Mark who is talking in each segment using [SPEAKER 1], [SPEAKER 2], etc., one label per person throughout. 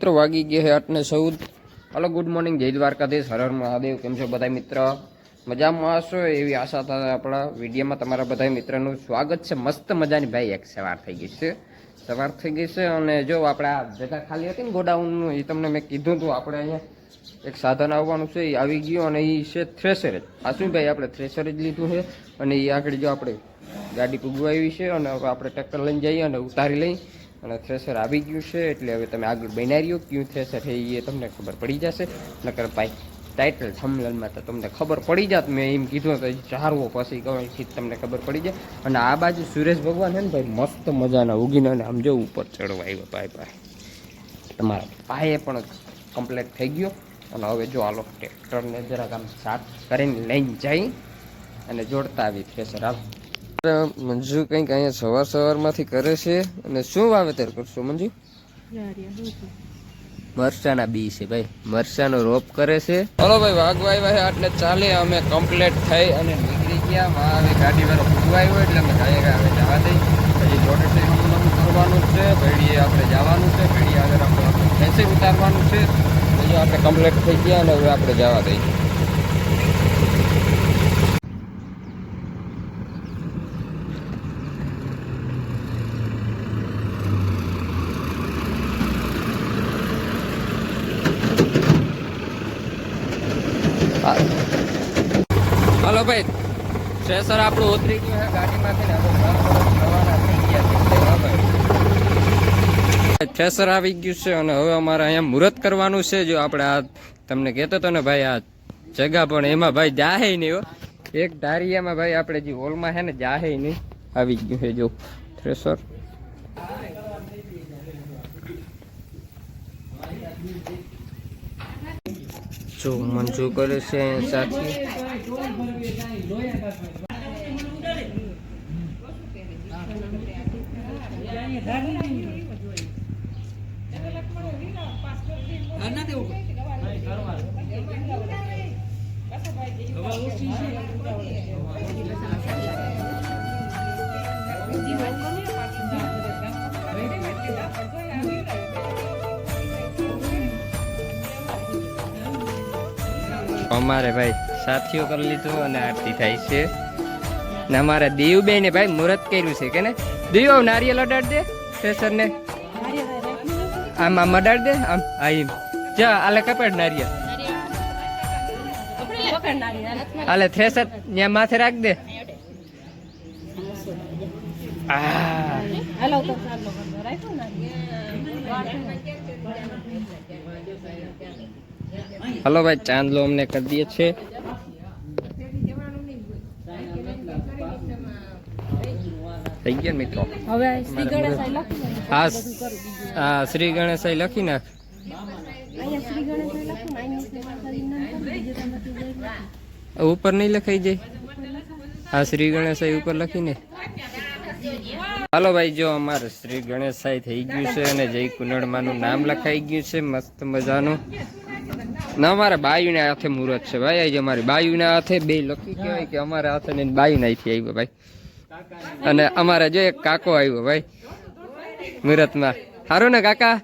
[SPEAKER 1] મિત્રો વાગી ગયા છે 8:14. હલો, ગુડ મોર્નિંગ, જય દ્વારકાધીશ, હર હર મહાદેવ. કેમ છો બધા મિત્ર? મજામાં હશો એવી આશા થાય. આપણા વિડીયોમાં તમારા બધા મિત્રોનું સ્વાગત છે. મસ્ત મજાની ભાઈ એક સવાર થઈ ગઈ છે અને જો આપણે આ જગ્યા ખાલી હતી ને ગોડાઉનનું, એ તમને મેં કીધું હતું. આપણે અહીંયા એક સાધન આવવાનું છે, એ આવી ગયું અને એ છે થ્રેશર જ. આ શું ભાઈ, આપણે થ્રેશર જ લીધું છે અને એ આગળ જો આપણે ગાડી પૂગવાવી છે અને હવે આપણે ટ્રેક્ટર લઈને જઈએ અને ઉતારી લઈ અને થ્રેશર આવી ગયું છે. એટલે હવે તમે આગળ બનાવી રહ્યો ક્યું થ્રેશર છે એ તમને ખબર પડી જશે. નકર ભાઈ ટાઇટલ થંબનેલમાં તો તમને ખબર પડી જાત. મેં એમ કીધું તો ચારવો પછી કઈ તમને ખબર પડી જાય. અને આ બાજુ સુરેશ ભગવાન છે ને ભાઈ, મસ્ત મજાના ઉગીને અને આમ જો ઉપર ચડવા આવ્યો ભાઈ. તમારા પાયે પણ કમ્પ્લીટ થઈ ગયો અને હવે જો આલો ટ્રેક્ટરને જરાક આમ સાફ કરીને લઈને જઈ અને જોડતા આવી થ્રેશર. હાલ મંજુ કંઈક અહીંયા સવારમાંથી કરે છે. અને શું વાવેતર કરશો મંજુ? મરચાના બી છે ભાઈ, મરચાનો રોપ કરે છે. હલો ભાઈ, વાગવા આવ્યા છે એટલે ચાલે. અમે કમ્પ્લીટ થઈ અને નીકળી ગયા. હવે ગાડી વાળો પૂગવા આવ્યો એટલે અમે ગાય હવે જવા દઈ. પછી જોડે કરવાનું છે, ભેડીએ આપણે જવાનું છે, ભેડીએ આગળ આપણે ભેંસે ઉતારવાનું છે. પછી આપણે કમ્પ્લીટ થઈ ગયા અને હવે આપણે જવા દઈએ. હલો ભાઈ, થ્રેશર આપણું ઉતરી ગયું છે ગાડીમાંથી ને રવાના થઈ ગયા. થ્રેશર આવી ગયું છે અને હવે અમારે અહીંયા મુહૂર્ત કરવાનું છે. જો આપણે આ તમને કહેતો હતો ને ભાઈ, આ જગા પણ એમાં ભાઈ જાહે નહીં હો. એક ધારિયામાં ભાઈ આપણે જે હોલમાં છે ને જાહે નહીં. આવી ગયું છે જો થ્રેશર. જો મંજુ કરે છે સાથી. અમારે ભાઈ સાથીઓ કરી લીધું અને આરતી થાય છે ને અમારે દેવબેન ભાઈ મુહૂર્ત કર્યું છે કે ને દેવ નારિયેલ અડાડ દે થ્રેશર ને. આમ આમ અડાડ દે આમ. આમ જા આલે કપડ નારિયેલ આલે થ્રેશર ત્યાં માથે રાખ દે. હલો ભાઈ, ચાંદલો અમને કરી દઈએ છે. થઈ ગયા મિત્રો. હા, શ્રી ગણેશાઈ લખી નાખ. ઉપર નહીં લખાઈ જાય. હા, શ્રી ગણેશાઈ ઉપર લખીને. હાલો ભાઈ, જો અમારે શ્રી ગણેશાઈ થઈ ગયું છે અને જય કુંડળમાનું નામ લખાઈ ગયું છે મસ્ત મજાનું. ના, અમારા બાયુના હાથે મુહૂર્ત છે ભાઈ. આજે અમારી બાયુના હાથે બે લખી કહેવાય કે અમારા હાથે ને બાયુના અહીંથી આવ્યો ભાઈ. અને અમારે જો એક કાકો આવ્યો ભાઈ મુહૂર્તમાં. સારું ને કાકા?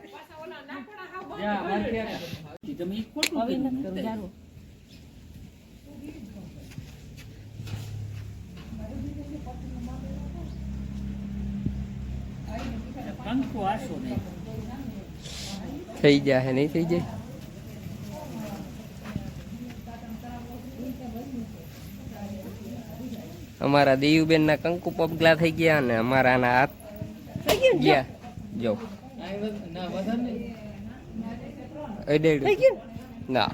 [SPEAKER 1] થઈ જાય નહીં થઈ જાય. અમારા દેવુબેન ના કંકુ પગલા થઈ ગયા અને અમારા ના હાથ ગયા. જો ના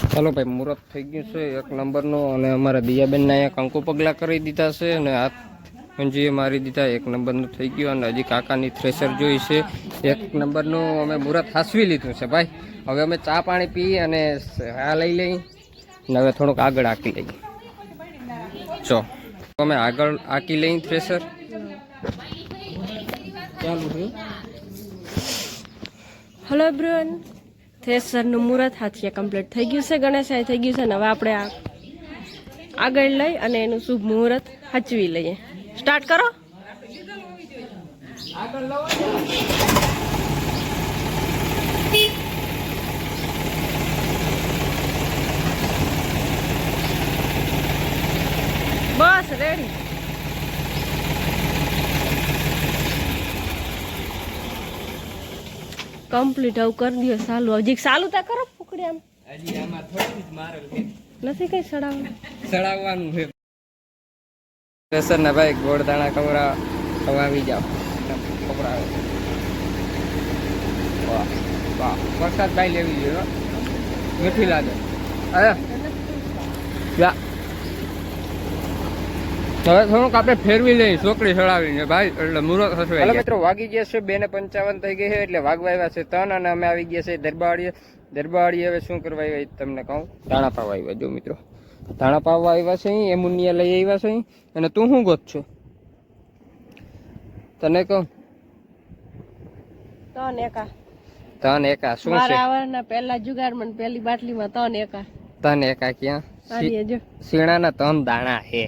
[SPEAKER 1] ચાલો ભાઈ, મુહૂર્ત થઈ ગયું છે 1 નંબરનું અને અમારા દિયાબેનના અહીંયા કંકુ પગલા કરી દીધા છે અને હાથ મંજીએ મારી દીધા, 1 નંબરનું થઈ ગયું. અને હજી કાકાની થ્રેસર જોઈ છે, 1 નંબરનું અમે મુહૂર્ત હાસવી લીધું છે ભાઈ. હવે અમે ચા પાણી પી અને આ લઈ લઈ અને હવે થોડુંક આગળ આંકી લઈએ. ચો અમે આગળ આંકી લઈ થ્રેસર ચાલુ છે.
[SPEAKER 2] હેલો એવરીવન, થ્રેસરનું મુહૂર્ત હાથીએ કમ્પ્લીટ થઈ ગયું છે, ગણેશાય થઈ ગયું છે. ને હવે આપણે આગળ લઈ અને એનું શુભ મુહૂર્ત હાચવી લઈએ. સ્ટાર્ટ કરો. બસ રેડી. કમ્પ્લીટ આવું કરી દો. ચાલુ હજી ચાલુ તા કરો પકડી. આમ
[SPEAKER 1] હજી આમાં થોડી જ મારેલ છે,
[SPEAKER 2] નથી કઈ
[SPEAKER 1] સડાવવાનું છે. થ્રેસર ને ભાઈ ગોળ દાણા ખવડાવી જાઓ, ખવડાવે. વાહ વાહ, વરસાદ ભાઈ લેવી જોઈએ, મીઠી લાગે. હવે થોડુંક આપણે ફેરવી લઈએ છોકરી ચડાવીને ભાઈ, એટલે મુહૂર્ત થશે. મિત્રો વાગી ગયા છે 2:55 થઈ ગઈ છે, એટલે વાગવા આવ્યા છે 3 અને અમે આવી ગયા છે દરબારીએ. હવે શું કરવા આવ્યા તમને કહું, દાણા પાવા આવ્યા. જો મિત્રો દાણા પાવા આવ્યા છે, એમુનિયા લઈ આવ્યા છે. અને તું શું ગોત છો તને કહું? તન એકા શું છે?
[SPEAKER 2] પહેલા જુગારમાં પહેલી બાટલીમાં તન એકા
[SPEAKER 1] ક્યાં? શીણાના 3 દાણા છે.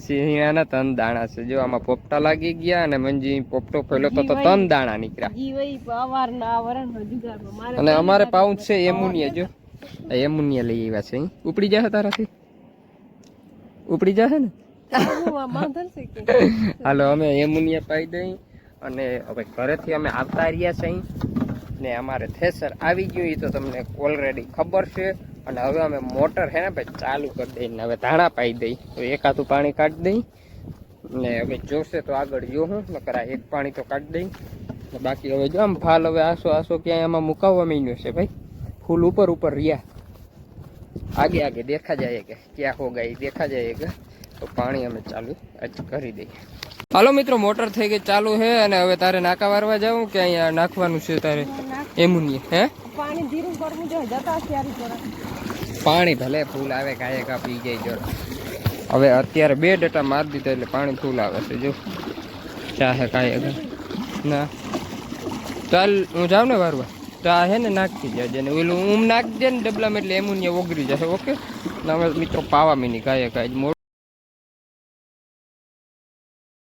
[SPEAKER 1] સિંહાના 3 દાણા છે. જો આમાં પોપટા લાગી ગયા અને મંજી પોપટો ફેલો તો 3 દાણા નીકળ્યા. અને અમારે પાઉચ છે એમુનિયા. જો એમુનિયા લઈ આવ્યા છે. ઉપડી જશે તારાથી? ઉપડી જશે ને? હાલો અમે એમુનિયા પાઈ દઈ અને હવે ઘરેથી અમે આવતા રહ્યા છે. ને અમારે થ્રેસર આવી ગયું એ તો તમને ઓલરેડી ખબર છે. અને હવે અમે મોટર છે ને ભાઈ ચાલુ કરી દઈને હવે ધાણા પાઈ દઈ. તો એકાતું પાણી કાઢી દઈ ને હવે જોશે તો આગળ જોઉં નકર એક પાણી તો કાઢી દઈ. બાકી હવે જો આમ ફાલ હવે આસો ક્યાંય આમાં મુકાવવા માંડ્યો છે ભાઈ. ફૂલ ઉપર રહ્યા, આગે દેખા જાય કે ક્યાં હો ગઈ દેખા જાય કે. તો પાણી અમે ચાલુ કરી દઈએ. હાલો મિત્રો, મોટર થઈ ગઈ ચાલુ છે. અને હવે તારે નાકા વારવા જાઉં કે અહીંયા નાખવાનું છે તારે એમુનિયા? હે પાણી ધીરું કરવું જોઈએ, જતા પાણી ભલે ફૂલ આવે કાંઈ પી જાય જો. હવે અત્યારે 2 ડટા મારી દીધા એટલે પાણી ફૂલ આવે છે. જો ચાહે કાંઈ ના ચાલ હું જાઉં ને વારવા ચા હે ને નાખી જાય ને ઓલું નાખી દે ને ડબલામાં એટલે એમુનિયા ઓગળી જશે. ઓકે. હવે મિત્રો પાવા મીની કાંઈ